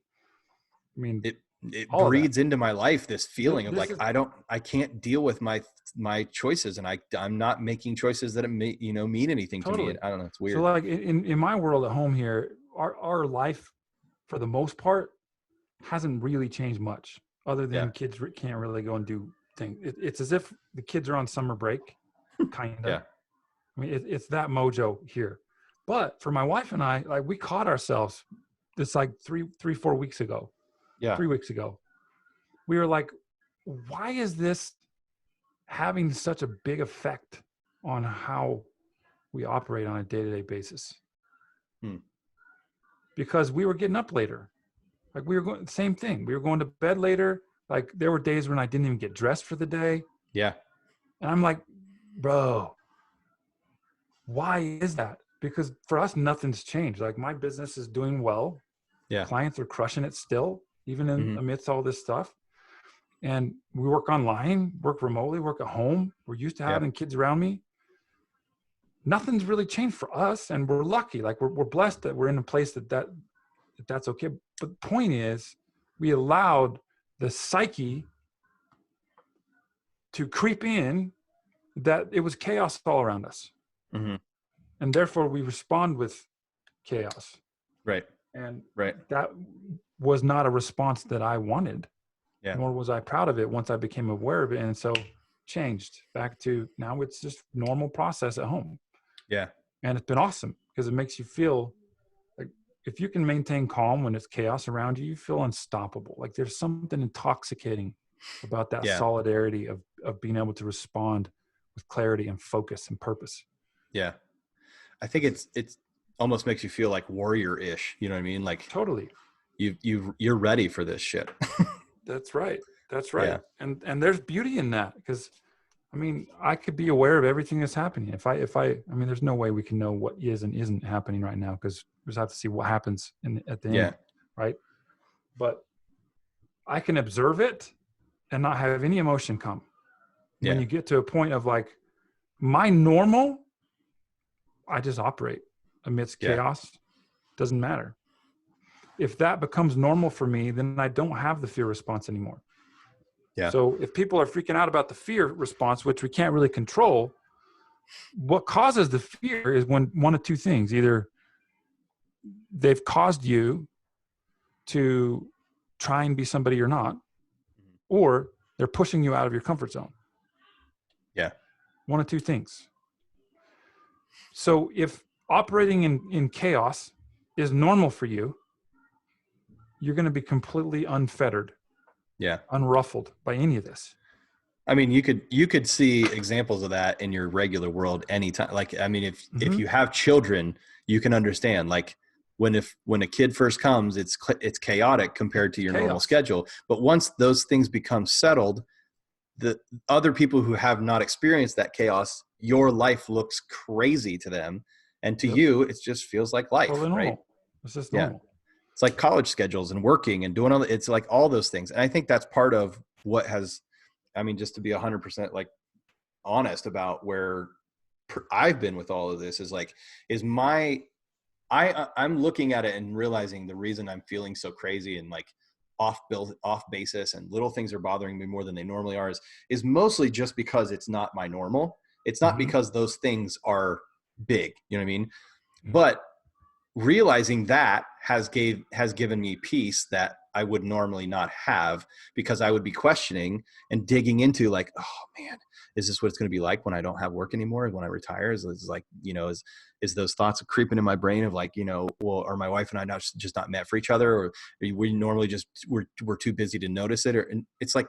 I mean, It all of that. breeds into my life this feeling of This like, is- I can't deal with my choices, and I'm not making choices that mean anything to me. Totally. And I don't know. It's weird. So like in my world at home here, our life for the most part hasn't really changed much, other than Yeah. kids can't really go and do things. It's as if the kids are on summer break, kind of. Yeah. I mean, it's that mojo here. But for my wife and I, like we caught ourselves. It's like 4 weeks ago. Yeah. 3 weeks ago, we were like, why is this having such a big effect on how we operate on a day-to-day basis? Because we were getting up later. Like we were going, same thing. We were going to bed later. Like there were days when I didn't even get dressed for the day. Yeah. And I'm like, bro, why is that? Because for us, nothing's changed. Like my business is doing well. Yeah. Clients are crushing it still, even in amidst all this stuff. And we work online, work remotely, work at home. We're used to having kids around me. Nothing's really changed for us. And we're lucky. Like we're blessed that we're in a place that's okay. But the point is, we allowed the psyche to creep in that it was chaos all around us. Mm-hmm. And therefore we respond with chaos. Right. And right. That was not a response that I wanted. Yeah. Nor was I proud of it once I became aware of it. And so changed back to now it's just normal process at home. Yeah. And it's been awesome because it makes you feel like if you can maintain calm when it's chaos around you, you feel unstoppable. Like there's something intoxicating about that solidarity of being able to respond with clarity and focus and purpose. Yeah. I think it's almost makes you feel like warrior-ish. You know what I mean? Like totally. You're ready for this shit. That's right. That's right. Yeah. And there's beauty in that because I mean, I could be aware of everything that's happening. If I mean, there's no way we can know what is and isn't happening right now because we just have to see what happens at the end, right? But I can observe it and not have any emotion come. Yeah. When you get to a point of like, my normal, I just operate amidst chaos. Doesn't matter. If that becomes normal for me, then I don't have the fear response anymore. Yeah. So if people are freaking out about the fear response, which we can't really control, what causes the fear is when one of two things. Either they've caused you to try and be somebody you're not, or they're pushing you out of your comfort zone. Yeah. One of two things. So if operating in chaos is normal for you, you're going to be completely unfettered. Yeah. Unruffled by any of this. I mean, you could see examples of that in your regular world anytime. Like, I mean, if you have children, you can understand like when a kid first comes, it's chaotic compared to your normal schedule. But once those things become settled, the other people who have not experienced that chaos, your life looks crazy to them. And to you, it just feels like life, totally normal. Right? It's just normal. Yeah. It's like college schedules and working and doing it's like all those things. And I think that's part of what has, I mean, just to be 100% like honest about where I've been with all of this I'm looking at it and realizing the reason I'm feeling so crazy and like off basis and little things are bothering me more than they normally are is mostly just because it's not my normal. It's not because those things are big, you know what I mean? But realizing that has given me peace that I would normally not have, because I would be questioning and digging into like, oh man, is this what it's going to be like when I don't have work anymore? When I retire, is like, is those thoughts creeping in my brain of like, well, are my wife and I not just not meant for each other? Or we normally just, we're too busy to notice it? And it's like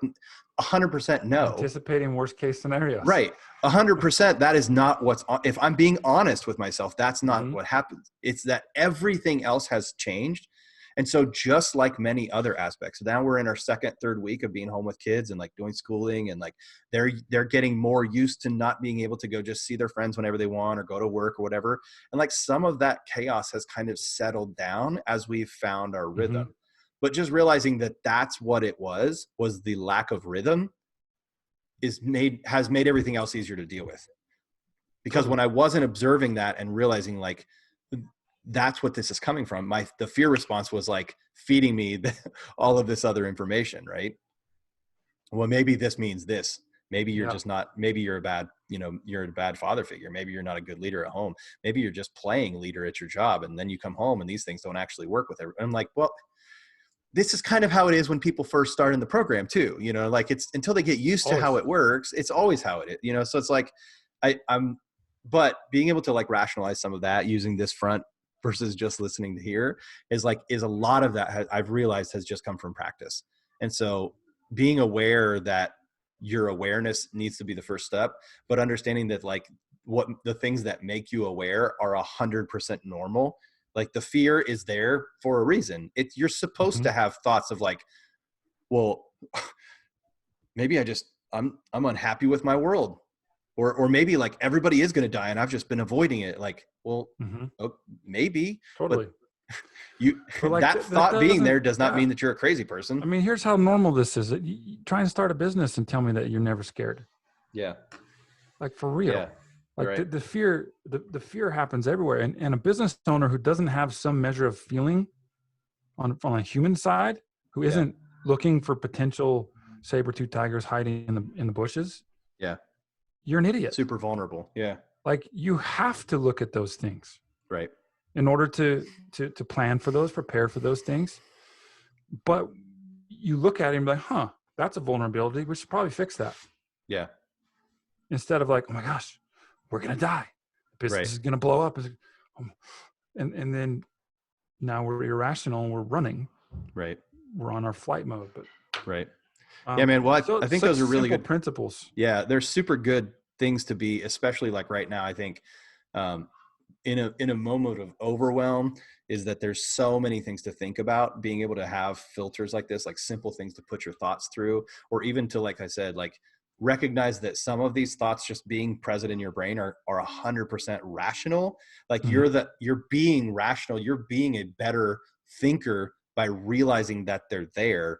100% no. Anticipating worst case scenarios. Right. 100%. That is not if I'm being honest with myself, that's not what happens. It's that everything else has changed. And so just like many other aspects, now we're in our second, third week of being home with kids and like doing schooling, and like they're getting more used to not being able to go just see their friends whenever they want or go to work or whatever. And like some of that chaos has kind of settled down as we've found our rhythm. But just realizing that that's what it was the lack of rhythm has made everything else easier to deal with. Because when I wasn't observing that and realizing like, that's what this is coming from, the fear response was like feeding me all of this other information, right? Well, maybe this means this. Maybe you're just not, maybe you're a bad, you're a bad father figure. Maybe you're not a good leader at home. Maybe you're just playing leader at your job. And then you come home and these things don't actually work with everyone. I'm like, well, this is kind of how it is when people first start in the program too, like it's until they get used to how it works. It's always how it is, so it's like but being able to like rationalize some of that using this front versus just listening to hear is a lot of that I've realized has just come from practice. And so being aware that your awareness needs to be the first step, but understanding that like what the things that make you aware are 100% normal. Like the fear is there for a reason. You're supposed to have thoughts of like, well, maybe I'm unhappy with my world. Or maybe like everybody is going to die and I've just been avoiding it. Like, well, maybe. Totally. But that thought being there does not mean that you're a crazy person. I mean, here's how normal this is. You try and start a business and tell me that you're never scared. Yeah. Like for real. Yeah. Like right. the fear happens everywhere. And a business owner who doesn't have some measure of feeling on a human side, who isn't looking for potential saber-tooth tigers hiding in the bushes. Yeah. You're an idiot. Super vulnerable. Yeah. Like you have to look at those things. Right. In order to plan for those, prepare for those things. But you look at it and be like, that's a vulnerability. We should probably fix that. Yeah. Instead of like, oh my gosh, we're going to die. The business is going to blow up. And then now we're irrational and we're running. Right. We're on our flight mode. But right. Yeah, man. Well, I think those are really good principles. Yeah. They're super good things to be, especially like right now, I think, in a moment of overwhelm, is that there's so many things to think about. Being able to have filters like this, like simple things to put your thoughts through, or even to, like I said, like recognize that some of these thoughts just being present in your brain are 100% rational. Like you're being rational. You're being a better thinker by realizing that they're there.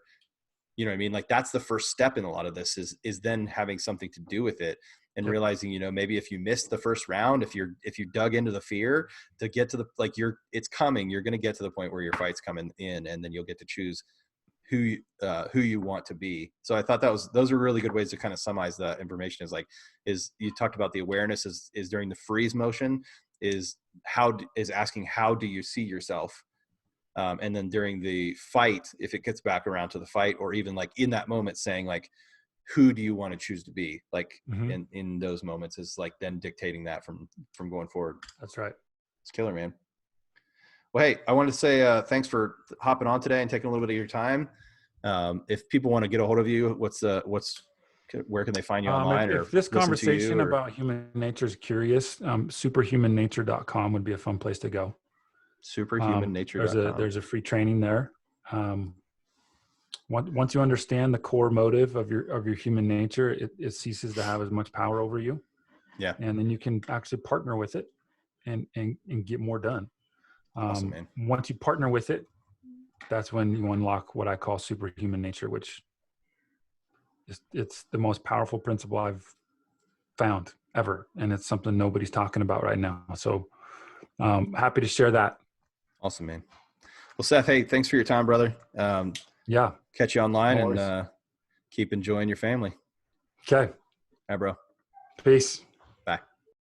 You know what I mean? Like that's the first step in a lot of this is then having something to do with it. And realizing, maybe if you missed the first round, if you dug into the fear to get to it's coming, you're going to get to the point where your fight's coming in, and then you'll get to choose who you want to be. So I thought those are really good ways to kind of summarize the information. Is you talked about the awareness is during the freeze motion, is asking, how do you see yourself? And then during the fight, if it gets back around to the fight, or even like in that moment saying like, who do you want to choose to be? Like in those moments is like then dictating that from going forward. That's right. It's killer, man. Well, hey, I wanted to say thanks for hopping on today and taking a little bit of your time. If people want to get a hold of you, where can they find you online? If this conversation about human nature is curious, superhumannature.com would be a fun place to go. Superhumannature.com. There's a free training there. Once you understand the core motive of your human nature, it ceases to have as much power over you. Yeah. And then you can actually partner with it and get more done. Awesome, man. Once you partner with it, that's when you unlock what I call superhuman nature, which it's the most powerful principle I've found ever. And it's something nobody's talking about right now. So happy to share that. Awesome, man. Well, Seth, hey, thanks for your time, brother. Yeah. Catch you online and keep enjoying your family. Okay. Hi, bro. Peace.